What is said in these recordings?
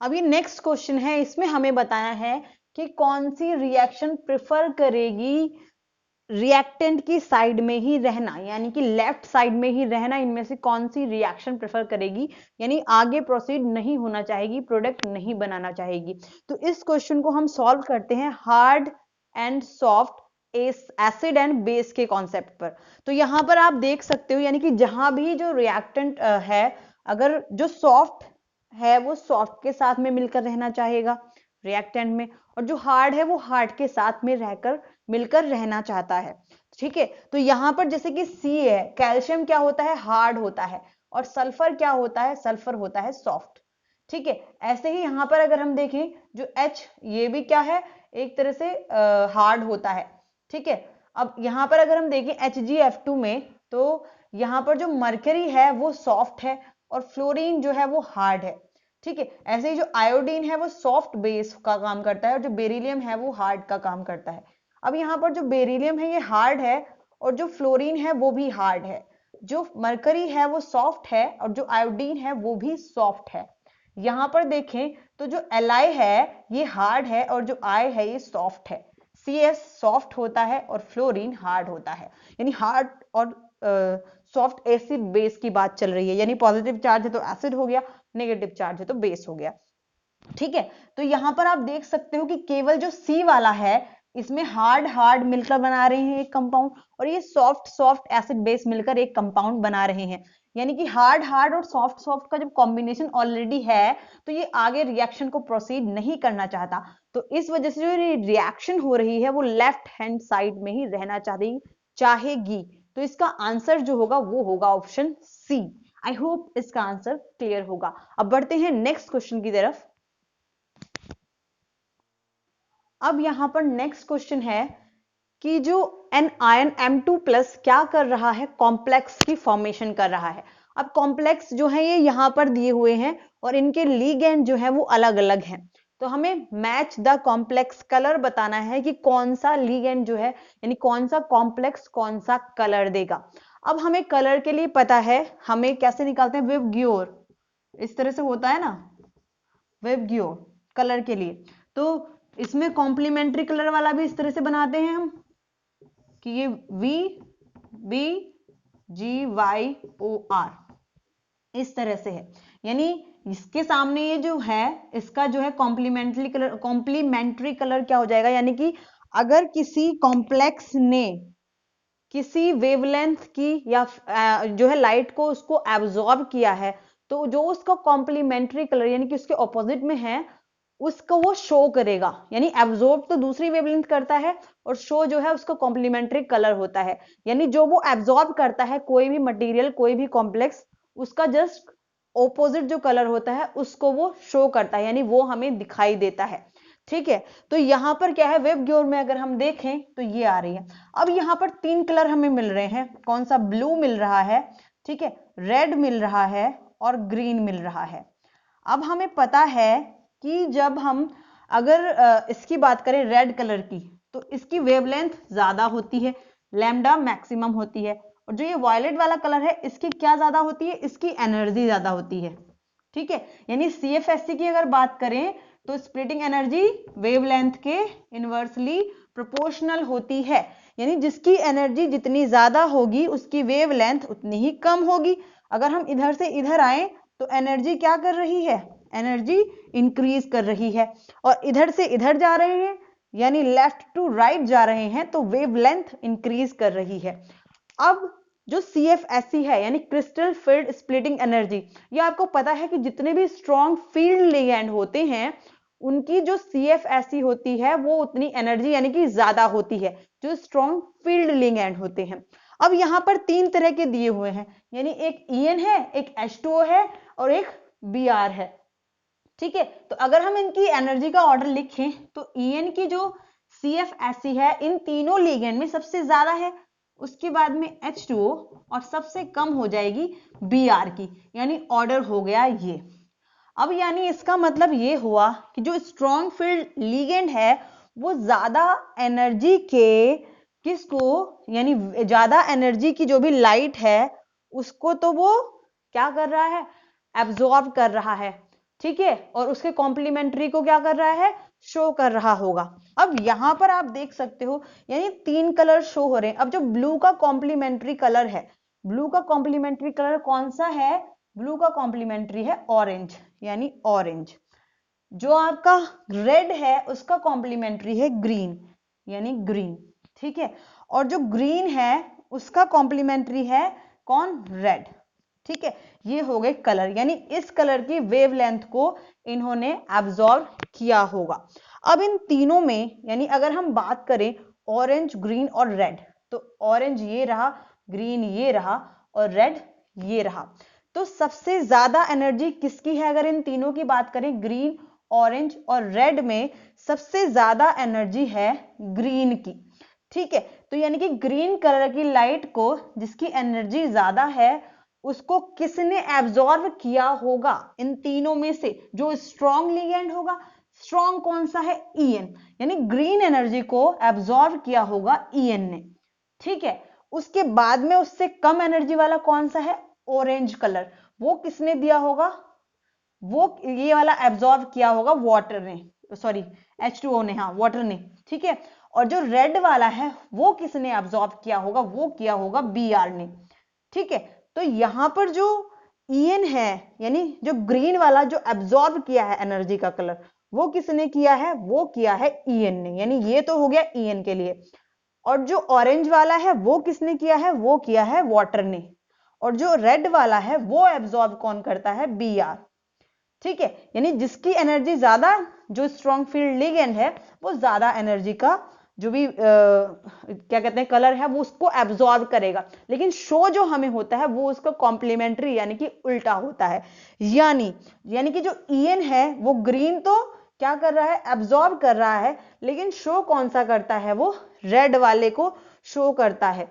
अभी next question है, इसमें हमें बताना है कि कौन सी रिएक्शन प्रेफर करेगी रिएक्टेंट की साइड में ही रहना, यानी कि लेफ्ट साइड में ही रहना, इनमें से कौन सी रिएक्शन प्रेफर करेगी, यानी आगे प्रोसीड नहीं होना चाहेगी, प्रोडक्ट नहीं बनाना चाहेगी। तो इस क्वेश्चन को हम सॉल्व करते हैं hard and soft acid and base के कॉन्सेप्ट पर। तो यहां पर आप देख सकते हो, यानी कि जहां भी जो रिएक्टेंट है, अगर जो सॉफ्ट है वो सॉफ्ट के साथ में मिलकर रहना चाहेगा रिएक्टेंट में, और जो हार्ड है वो हार्ड के साथ में रहकर मिलकर रहना चाहता है। ठीक है, तो यहां पर जैसे कि सी है, कैल्शियम क्या होता है, हार्ड होता है, और सल्फर क्या होता है, सल्फर होता है सॉफ्ट। ठीक है, ऐसे ही यहां पर अगर हम देखें जो H, ये भी क्या है, एक तरह से हार्ड होता है। ठीक है, अब यहां पर अगर हम देखें HgF2 में, तो यहां पर जो मरकरी है वो सॉफ्ट है और फ्लोरीन जो है वो हार्ड है। ठीक है, ऐसे ही जो आयोडीन है वो सॉफ्ट बेस का काम करता है और जो बेरिलियम है वो हार्ड का काम करता है। अब यहाँ पर जो बेरिलियम है ये हार्ड है और जो फ्लोरीन है वो भी हार्ड है, जो मरकरी है वो सॉफ्ट है और जो आयोडीन है वो भी सॉफ्ट है। यहां पर देखें तो जो Li है ये हार्ड है और जो I है ये सॉफ्ट है। CS सॉफ्ट होता है और फ्लोरीन हार्ड होता है, यानी हार्ड और सॉफ्ट एसिड बेस की बात चल रही है, यानी पॉजिटिव चार्ज है तो एसिड हो गया, नेगेटिव चार्ज है तो बेस हो गया। ठीक है, तो यहां पर आप देख सकते हो कि केवल जो सी वाला है इसमें हार्ड हार्ड मिलकर बना रहे हैं एक कंपाउंड, और ये सॉफ्ट सॉफ्ट एसिड बेस मिलकर एक कंपाउंड बना रहे हैं, यानी कि हार्ड हार्ड और सॉफ्ट सॉफ्ट का जब कॉम्बिनेशन ऑलरेडी है तो ये आगे रिएक्शन को प्रोसीड नहीं करना चाहता। तो इस वजह से जो रिएक्शन हो रही है वो लेफ्ट हैंड साइड में ही रहना चाहेगी। तो इसका आंसर जो होगा वो होगा ऑप्शन सी। आई होप इसका आंसर क्लियर होगा। अब बढ़ते हैं नेक्स्ट क्वेश्चन की तरफ। अब यहां पर नेक्स्ट क्वेश्चन है कि जो एन आयन M2+ क्या कर रहा है, कॉम्प्लेक्स की फॉर्मेशन कर रहा है। अब कॉम्प्लेक्स जो है ये यहां पर दिए हुए हैं और इनके लिगेंड जो है वो अलग अलग हैं, तो हमें मैच द कॉम्प्लेक्स कलर बताना है कि कौन सा लिगेंड जो है, यानी कौन सा कॉम्प्लेक्स कौन सा कलर देगा। अब हमें कलर के लिए पता है, हमें कैसे निकालते हैं, विबग्योर, इस तरह से होता है ना विबग्योर कलर के लिए। तो इसमें कॉम्प्लीमेंट्री कलर वाला भी इस तरह से बनाते हैं हम कि ये VBGYOR इस तरह से है, यानी इसके सामने ये जो है इसका जो है कॉम्प्लीमेंट्री कलर क्या हो जाएगा, यानी कि अगर किसी कॉम्प्लेक्स ने किसी वेवलेंथ की या जो है लाइट को उसको एब्जॉर्ब किया है, तो जो उसका कॉम्प्लीमेंट्री कलर यानी कि उसके ऑपोजिट में है उसको वो शो करेगा, यानी एब्जॉर्ब तो दूसरी वेवलेंथ करता है और शो जो है उसका कॉम्प्लीमेंट्री कलर होता है, यानी जो वो एब्जॉर्ब करता है कोई भी मटेरियल कोई भी कॉम्प्लेक्स, उसका जस्ट ऑपोजिट जो कलर होता है उसको वो शो करता है, यानी वो हमें दिखाई देता है। ठीक है, तो यहां पर क्या है, वेबग्योर में अगर हम देखें तो ये आ रही है। अब यहां पर 3 कलर हमें मिल रहे हैं, कौन सा, ब्लू मिल रहा है, ठीक है, रेड मिल रहा है और ग्रीन मिल रहा है। अब हमें पता है कि जब हम अगर इसकी बात करें रेड कलर की, तो इसकी वेवलेंथ ज्यादा होती है, लैम्डा मैक्सिमम होती है, और जो ये वायलेट वाला कलर है इसकी क्या ज्यादा होती है, इसकी एनर्जी ज्यादा होती है। ठीक है, यानी CFSC की अगर बात करें तो स्प्लिटिंग एनर्जी वेवलेंथ के इनवर्सली प्रोपोर्शनल होती है, यानी जिसकी एनर्जी जितनी ज्यादा होगी उसकी वेवलेंथ उतनी ही कम होगी। अगर हम इधर से इधर आए तो एनर्जी क्या कर रही है, एनर्जी इंक्रीज कर रही है, और इधर से इधर जा रहे हैं यानी लेफ्ट टू राइट जा रहे हैं तो वेवलेंथ इंक्रीज कर रही है। अब जो CFSE है यानी क्रिस्टल फील्ड स्प्लिटिंग एनर्जी, ये आपको पता है कि जितने भी स्ट्रॉन्ग फील्ड लिगेंड होते हैं उनकी जो CFSE होती है वो उतनी एनर्जी यानी कि ज्यादा होती है जो स्ट्रॉन्ग फील्ड लिगेंड होते हैं। अब यहां पर 3 तरह के दिए हुए हैं, यानी एक EN है, एक H2O है और एक Br है। ठीक है, तो अगर हम इनकी एनर्जी का ऑर्डर लिखें तो EN की जो CFSE है इन तीनों लिगेंड में सबसे ज्यादा है, उसके बाद में H2O और सबसे कम हो जाएगी Br की, यानी ऑर्डर हो गया ये। अब यानी इसका मतलब ये हुआ कि जो स्ट्रॉन्ग फील्ड लिगेंड है वो ज्यादा एनर्जी के किसको, यानी ज्यादा एनर्जी की जो भी लाइट है उसको तो वो क्या कर रहा है, एब्जॉर्ब कर रहा है। ठीक है, और उसके कॉम्प्लीमेंट्री को क्या कर रहा है, शो कर रहा होगा। अब यहां पर आप देख सकते हो यानी 3 कलर शो हो रहे हैं। अब जो ब्लू का कॉम्प्लीमेंट्री कलर है, ब्लू का कॉम्प्लीमेंट्री कलर कौन सा है, ब्लू का कॉम्प्लीमेंट्री है ऑरेंज, यानी ऑरेंज। जो आपका रेड है उसका कॉम्प्लीमेंट्री है ग्रीन, यानी ग्रीन, ठीक है। और जो ग्रीन है उसका कॉम्प्लीमेंट्री है कौन, रेड, ठीक है। ये हो गए कलर, यानी इस कलर की वेवलेंथ को इन्होंने एब्जॉर्ब किया होगा। अब इन तीनों में यानी अगर हम बात करें ऑरेंज, ग्रीन और रेड, तो ऑरेंज ये रहा, ग्रीन ये रहा और रेड ये रहा। तो सबसे ज्यादा एनर्जी किसकी है, अगर इन तीनों की बात करें, ग्रीन, ऑरेंज और रेड में सबसे ज्यादा एनर्जी है ग्रीन की, ठीक है। तो यानी कि ग्रीन कलर की लाइट को जिसकी एनर्जी ज्यादा है उसको किसने एब्जॉर्ब किया होगा, इन तीनों में से जो स्ट्रॉन्ग लिगेंड होगा, स्ट्रॉन्ग कौन सा है, ईएन, यानी ग्रीन एनर्जी को एब्जॉर्ब किया होगा ईएन ने, ठीक है। उसके बाद में उससे कम एनर्जी वाला कौन सा है, ऑरेंज कलर, वो किसने दिया होगा, वो ये वाला एब्जॉर्ब किया होगा वाटर ने, सॉरी H2O ने, हाँ वाटर ने, ठीक है। और जो रेड वाला है वो किसने एब्जॉर्ब किया होगा, वो किया होगा Br ने, ठीक है। तो यहां पर जो ईएन है यानी जो ग्रीन वाला जो एब्जॉर्ब किया है एनर्जी का कलर, वो किसने किया है, वो किया है ईएन ने, यानी ये तो हो गया ईएन के लिए। और जो ऑरेंज वाला है वो किसने किया है, वो किया है वाटर ने। और जो रेड वाला है वो एब्जॉर्ब कौन करता है, Br, ठीक है। यानी जिसकी एनर्जी ज्यादा, जो स्ट्रॉन्ग फील्ड लिगेंड है वो ज्यादा एनर्जी का जो भी क्या कहते हैं कलर है वो उसको एब्जॉर्ब करेगा, लेकिन शो जो हमें होता है वो उसका कॉम्प्लीमेंट्री यानी कि उल्टा होता है। यानी कि जो ईएन है वो ग्रीन तो क्या कर रहा है, एब्जॉर्ब कर रहा है, लेकिन शो कौन सा करता है, वो रेड वाले को शो करता है,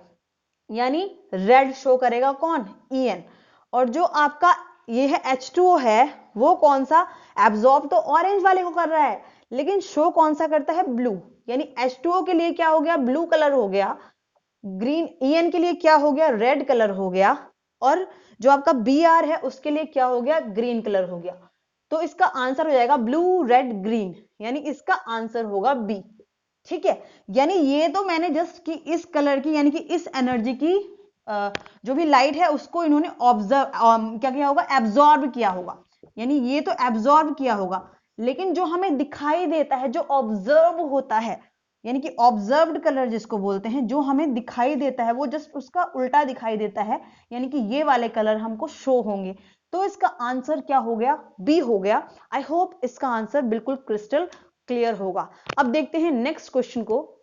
यानी रेड शो करेगा कौन, ईएन। और जो आपका ये है H2O है वो कौन सा, एब्जॉर्ब तो ऑरेंज वाले को कर रहा है, लेकिन शो कौन सा करता है, ब्लू, यानी H2O के लिए क्या हो गया, ब्लू कलर हो गया, ग्रीन ईएन के लिए क्या हो गया, रेड कलर हो गया, और जो आपका Br है उसके लिए क्या हो गया, ग्रीन कलर हो गया। तो इसका आंसर हो जाएगा ब्लू रेड ग्रीन, यानी इसका आंसर होगा बी, ठीक है। यानी ये तो मैंने जस्ट कि इस कलर की यानी कि इस एनर्जी की जो भी लाइट है उसको इन्होंने ऑब्जर्व क्या किया होगा, एब्जॉर्ब किया होगा, यानी ये तो एब्जॉर्ब किया होगा, लेकिन जो हमें दिखाई देता है, जो ऑब्जर्व होता है, यानी कि ऑब्जर्व्ड कलर जिसको बोलते हैं, जो हमें दिखाई देता है वो जस्ट उसका उल्टा दिखाई देता है, यानी कि ये वाले कलर हमको शो होंगे। तो इसका आंसर क्या हो गया, बी हो गया। आई होप इसका आंसर बिल्कुल क्रिस्टल क्लियर होगा। अब देखते हैं नेक्स्ट क्वेश्चन को।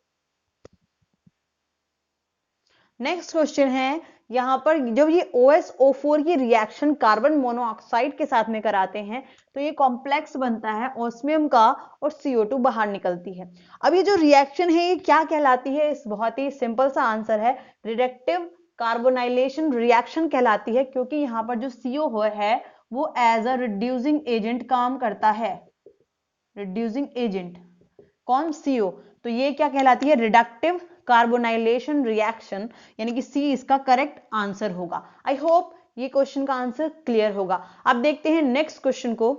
नेक्स्ट क्वेश्चन है, यहां पर जब ये OSO4 की रिएक्शन कार्बन मोनोऑक्साइड के साथ में कराते हैं तो ये कॉम्प्लेक्स बनता है ऑस्मियम का और CO2 बाहर निकलती है। अब ये जो रिएक्शन है ये क्या कहलाती है, इस बहुत ही सिंपल सा आंसर है, रिडक्टिव कार्बोनाइलेशन रिएक्शन कहलाती है, क्योंकि यहां पर जो CO है वो एज अ रिड्यूसिंग एजेंट काम करता है, रिड्यूसिंग एजेंट कौन, CO। तो ये क्या कहलाती है, रिडक्टिव कार्बोनाइलेशन रिएक्शन, यानी कि सी इसका करेक्ट आंसर होगा। आई होप ये क्वेश्चन का आंसर क्लियर होगा। अब देखते हैं नेक्स्ट क्वेश्चन को।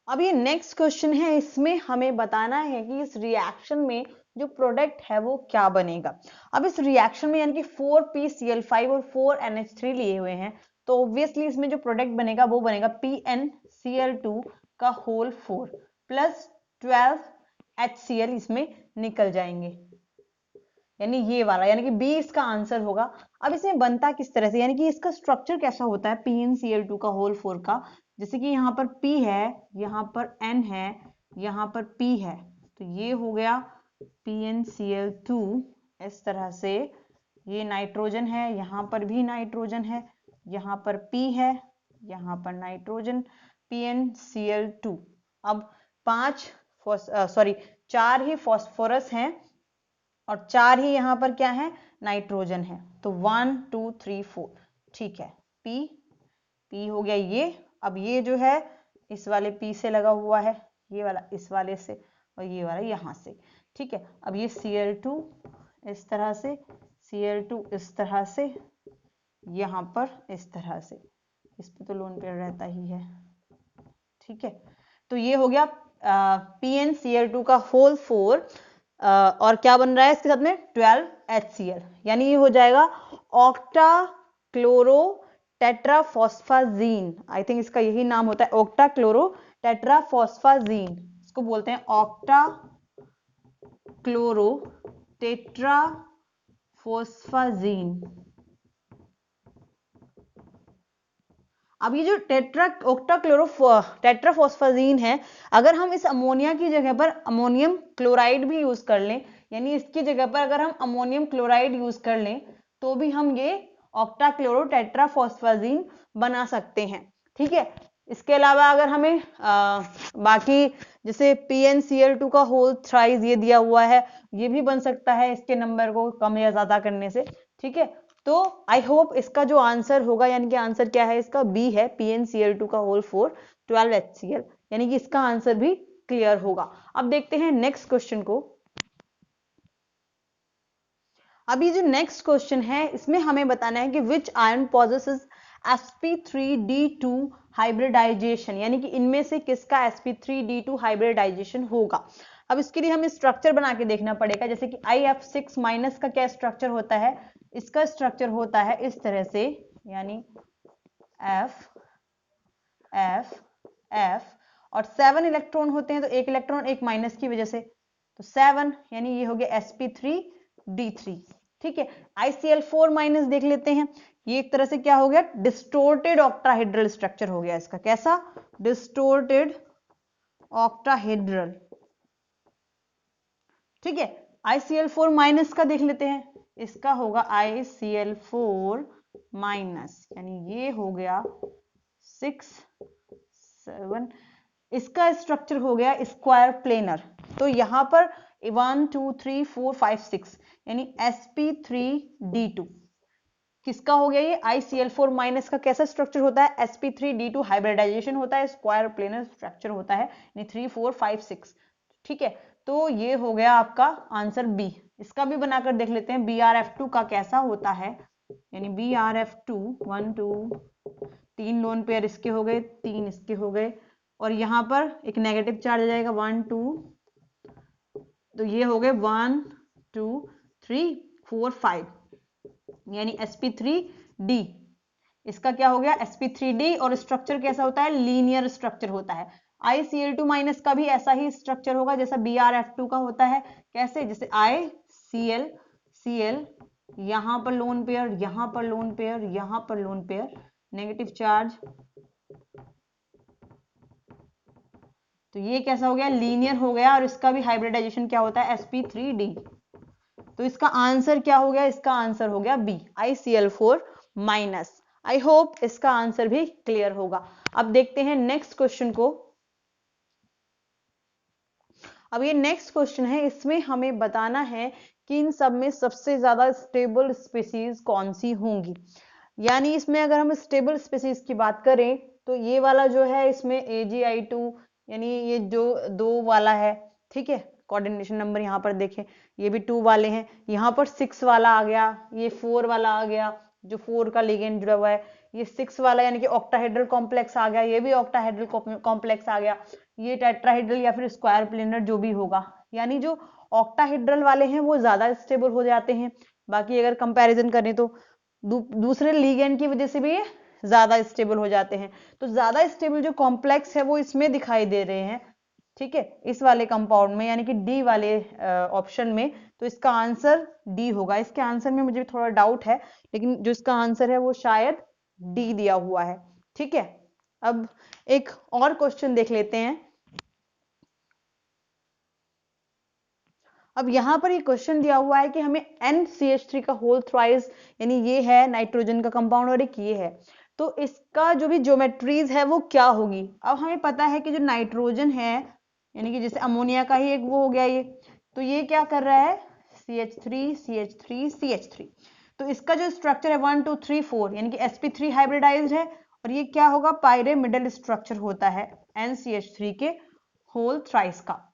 अब ये नेक्स्ट क्वेश्चन है, इसमें हमें बताना है कि इस रिएक्शन में जो प्रोडक्ट है वो क्या बनेगा। अब इस रिएक्शन में यानी कि 4PCl5 और 4NH3 लिए हुए हैं, तो ऑब्वियसली इसमें जो प्रोडक्ट बनेगा वो बनेगा PnCl2 का होल 4 प्लस 12HCl इसमें निकल जाएंगे, यानी ये वाला, यानी कि बी इसका आंसर होगा। अब इसमें बनता किस तरह से, यानी कि इसका स्ट्रक्चर कैसा होता है PnCl2 का होल 4 का, जैसे कि यहाँ पर P है, यहाँ पर N है, यहाँ पर P है, तो ये हो गया PnCl2 इस तरह से, ये नाइट्रोजन है, यहाँ पर भी नाइट्रोजन है, यहाँ पर P है, यहाँ पर नाइट्रोजन, PnCl2। अब 4 ही फॉस्फोरस हैं और 4 ही यहाँ पर क्या है, नाइट्रोजन है, तो 1 2 3 4, ठीक है। P हो गया ये। अब ये जो है इस वाले P से लगा हुआ है, ये वाला इस वाले से, और ये वाला यहाँ से, ठीक है। अब ये Cl2 इस तरह से, Cl2 इस तरह से, यहाँ पर इस तरह से, इस पे तो लोन पेयर रहता ही है, ठीक है। तो ये हो गया PnCl2 का होल 4 और क्या बन रहा है इसके साथ में 12HCl, यानी ये हो जाएगा ऑक्टा क्लोरो टेट्राफॉस्फाजीन। आई थिंक इसका यही नाम होता है, ऑक्टा क्लोरो टेट्राफॉस्फाजीन, इसको बोलते हैं ऑक्टा क्लोरो टेट्राफॉस्फाजीन। अब ये जो टेट्राफॉस्फाजीन है, अगर हम इस अमोनिया की जगह पर अमोनियम क्लोराइड भी यूज कर लें, यानी इसकी जगह पर अगर हम अमोनियम क्लोराइड यूज कर लें तो भी हम ये ऑक्टाक्लोरो टेट्राफॉस्फाजीन बना सकते हैं, ठीक है। इसके अलावा अगर हमें बाकी जैसे PnCl2 का होल थ्राइस ये दिया हुआ है, ये भी बन सकता है इसके नंबर को कम या ज्यादा करने से, ठीक है। तो आई होप इसका जो आंसर होगा, यानी कि आंसर क्या है इसका, बी है, PnCl2 का होल 4 12HCl, यानी कि इसका आंसर भी क्लियर होगा। अब देखते हैं नेक्स्ट क्वेश्चन को। अभी जो नेक्स्ट क्वेश्चन है इसमें हमें बताना है कि विच आयन पॉजेसेस sp3d2 हाइब्रिडाइजेशन, यानी कि इनमें से किसका sp3d2 हाइब्रिडाइजेशन होगा। अब इसके लिए हमें स्ट्रक्चर बना के देखना पड़ेगा, जैसे कि IF6 माइनस का क्या स्ट्रक्चर होता है, इसका स्ट्रक्चर होता है इस तरह से, यानी F F F और 7 इलेक्ट्रॉन होते हैं, तो एक इलेक्ट्रॉन एक माइनस की वजह से, तो 7, यानी ये हो गया sp3d3, ठीक है। ICl4 माइनस देख लेते हैं, ये एक तरह से क्या हो गया, डिस्टोर्टेड ऑक्टाहेड्रल स्ट्रक्चर हो गया इसका, कैसा, डिस्टोर्टेड ऑक्टाहेड्रल, ठीक है। ICl4 माइनस का देख लेते हैं, इसका होगा ICl4 माइनस, यानी ये हो गया 6 7, इसका स्ट्रक्चर हो गया स्क्वायर प्लेनर, तो यहां पर 1 2 3 4 5 6, यानी sp3d2 किसका हो गया, ये ICl4 माइनस का कैसा स्ट्रक्चर होता है, sp3d2 हाइब्रिडाइजेशन होता है, स्क्वायर प्लेनर स्ट्रक्चर होता है, यानी 3 4 5 6, ठीक है। तो ये हो गया आपका आंसर बी। इसका भी बनाकर देख लेते हैं BrF2 का कैसा होता है, यानी BrF2 1 2 3 लोन पेयर इसके हो गए, 3 इसके हो गए, और यहां पर एक नेगेटिव चार्ज आ जाएगा 1 2, तो ये हो गए 1 2 3 4 5, यानी sp3d, इसका क्या हो गया sp3d, और स्ट्रक्चर कैसा होता है, लीनियर स्ट्रक्चर होता है। ICl2 माइनस का भी ऐसा ही स्ट्रक्चर होगा जैसा BrF2 का होता है, कैसे, जैसे ICl Cl, यहां पर लोन पेयर, यहां पर लोन पेयर, यहां पर लोन पेयर, नेगेटिव चार्ज, तो ये कैसा हो गया, लीनियर हो गया, और इसका भी हाइब्रिडाइजेशन क्या होता है, sp3d, तो इसका आंसर क्या हो गया, इसका आंसर हो गया B, ICl4 minus. I hope इसका आंसर भी क्लियर होगा। अब देखते हैं नेक्स्ट क्वेश्चन को। अब ये नेक्स्ट क्वेश्चन है, इसमें हमें बताना है कि इन सब में सबसे ज्यादा स्टेबल स्पीसीज कौन सी होंगी, यानी इसमें अगर हम स्टेबल स्पीसीज की बात करें तो ये वाला जो है इसमें AgI2, यानी ये जो 2 वाला है, ठीक है, कोऑर्डिनेशन नंबर यहाँ पर देखें, ये भी 2 वाले हैं, यहाँ पर 6 वाला आ गया, ये 4 वाला आ गया, जो 4 का लिगेंड जुड़ा हुआ है, ये 6 वाला यानी कि ऑक्टाहेड्रल कॉम्प्लेक्स आ गया, ये भी ऑक्टाहेड्रल कॉम्प्लेक्स आ गया, ये टेट्राहेड्रल या फिर स्क्वायर प्लेनर जो भी होगा, यानी जो ऑक्टाहेड्रल वाले हैं वो ज्यादा स्टेबल हो जाते हैं। बाकी अगर कंपैरिजन करें तो दूसरे लिगेंड की वजह से भी ये ज्यादा स्टेबल हो जाते हैं, तो ज्यादा स्टेबल जो कॉम्प्लेक्स है वो इसमें दिखाई दे रहे हैं, ठीक है, इस वाले कंपाउंड में, यानी कि डी वाले ऑप्शन में, तो इसका आंसर डी होगा। इसके आंसर में मुझे थोड़ा डाउट है, लेकिन जो इसका आंसर है वो शायद डी दिया हुआ है, ठीक है। अब एक और क्वेश्चन देख लेते हैं। अब यहां पर ये क्वेश्चन दिया हुआ है कि हमें NCH3 का होल थ्राइस, यानी ये है नाइट्रोजन का कंपाउंड और एक ये है, तो इसका जो भी ज्योमेट्रीज है वो क्या होगी। अब हमें पता है कि जो नाइट्रोजन है, यानी कि जैसे अमोनिया का ही एक वो हो गया ये, तो ये क्या कर रहा है, CH3 CH3 CH3, तो इसका जो स्ट्रक्चर है 1 2 3 4, यानी कि sp3 हाइब्रिडाइज्ड है, और ये क्या होगा, पायरेमिडल स्ट्रक्चर होता है NCH3 के होल थ्राइस का।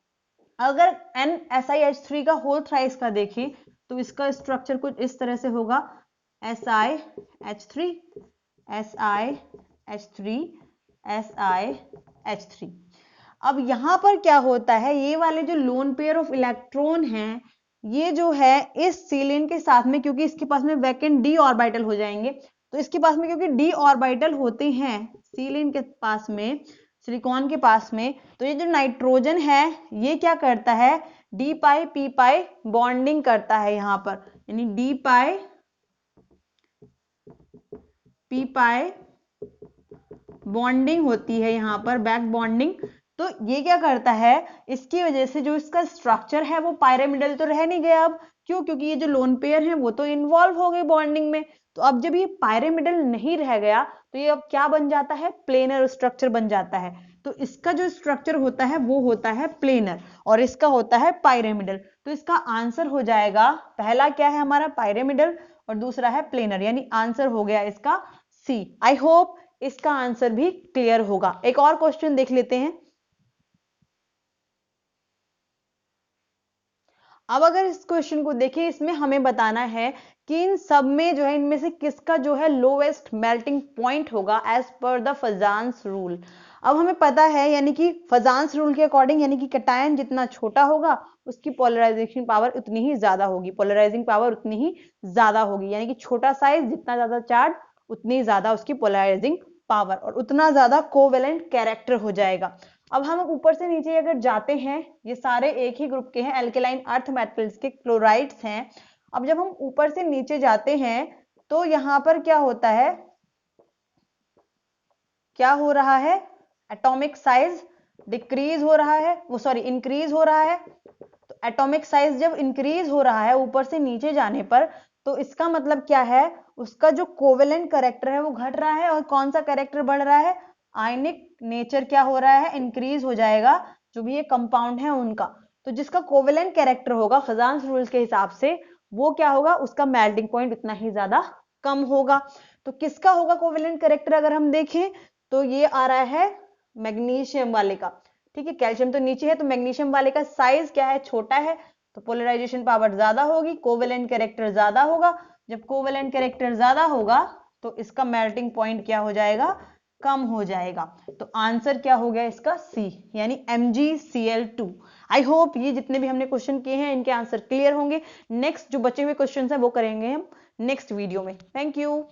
अगर NSiH3 का होल थ्राइस का देखें तो इसका स्ट्रक्चर कुछ इस तरह से होगा, SiH3 SiH3 SiH3। अब यहां पर क्या होता है, ये वाले जो लोन पेयर ऑफ इलेक्ट्रॉन हैं, ये जो है इस सीलिन के साथ में, क्योंकि इसके पास में वैकेंट d ऑर्बिटल हो जाएंगे, तो इसके पास में क्योंकि d ऑर्बिटल होते हैं सीलिन के पास में, सिलिकॉन के पास में, तो ये जो नाइट्रोजन है ये क्या करता है, d पाई p पाई बॉन्डिंग करता है यहां पर, यानी d पाई p पाई बॉन्डिंग होती है यहां पर, बैक बॉन्डिंग। तो ये क्या करता है, इसकी वजह से जो इसका स्ट्रक्चर है वो पायरामिडल तो रह नहीं गया अब, क्यों, क्योंकि ये जो लोन पेयर है वो तो इन्वॉल्व हो गए बॉन्डिंग में। तो अब जब ये पायरामिडल नहीं रह गया तो ये अब क्या बन जाता है, प्लेनर स्ट्रक्चर बन जाता है। तो इसका जो स्ट्रक्चर होता है वो होता है प्लेनर और इसका होता है पायरामिडल। तो इसका आंसर हो जाएगा, पहला क्या है हमारा पायरामिडल और दूसरा है प्लेनर, यानी आंसर हो गया इसका सी। आई होप इसका आंसर भी क्लियर होगा। एक और क्वेश्चन देख लेते हैं। अब अगर इस क्वेश्चन को देखें, इसमें हमें बताना है कि इन सब में जो है, इनमें से किसका जो है लोवेस्ट मेल्टिंग पॉइंट होगा as per the Fajans rule. अब हमें पता है, यानी कि फजान्स रूल के अकॉर्डिंग, यानी कि कैटायन जितना छोटा होगा उसकी पोलराइजेशन पावर उतनी ही ज्यादा होगी, पोलराइजिंग पावर उतनी ही ज्यादा होगी, यानी कि छोटा साइज जितना ज्यादा चार्ज उतनी ज्यादा उसकी पोलराइजिंग पावर और उतना ज्यादा कोवेलेंट कैरेक्टर हो जाएगा। अब हम ऊपर से नीचे अगर जाते हैं, ये सारे एक ही ग्रुप के हैं, एल्केलाइन अर्थ मेटल्स के क्लोराइड्स हैं। अब जब हम ऊपर से नीचे जाते हैं तो यहां पर क्या होता है, क्या हो रहा है, एटॉमिक साइज डिक्रीज हो रहा है, वो सॉरी इंक्रीज हो रहा है। तो एटॉमिक साइज जब इंक्रीज हो रहा है ऊपर से नीचे जाने पर, तो इसका मतलब क्या है, उसका जो कोवेलेंट कैरेक्टर है वो घट रहा है और कौन सा कैरेक्टर बढ़ रहा है, आयनिक नेचर क्या हो रहा है, इंक्रीज हो जाएगा, जो भी ये कंपाउंड है उनका। तो जिसका कोवेलेंट कैरेक्टर होगा फजान्स रूल्स के हिसाब से, वो क्या होगा, उसका मेल्टिंग पॉइंट उतना ही ज्यादा कम होगा। तो किसका होगा कोवेलेंट कैरेक्टर, अगर हम देखें तो ये आ रहा है मैग्नीशियम वाले का। ठीक है, कैल्शियम तो नीचे है, तो मैग्नीशियम वाले का साइज क्या है, छोटा है, तो पोलराइजेशन पावर ज्यादा होगी, कोवेलेंट कैरेक्टर ज्यादा होगा। जब कोवेलेंट कैरेक्टर ज्यादा होगा तो इसका मेल्टिंग पॉइंट क्या हो जाएगा, कम हो जाएगा। तो आंसर क्या हो गया इसका सी, यानी MgCl2। आई होप ये जितने भी हमने क्वेश्चन किए हैं इनके आंसर क्लियर होंगे। नेक्स्ट जो बचे हुए क्वेश्चन है वो करेंगे हम नेक्स्ट वीडियो में। Thank you.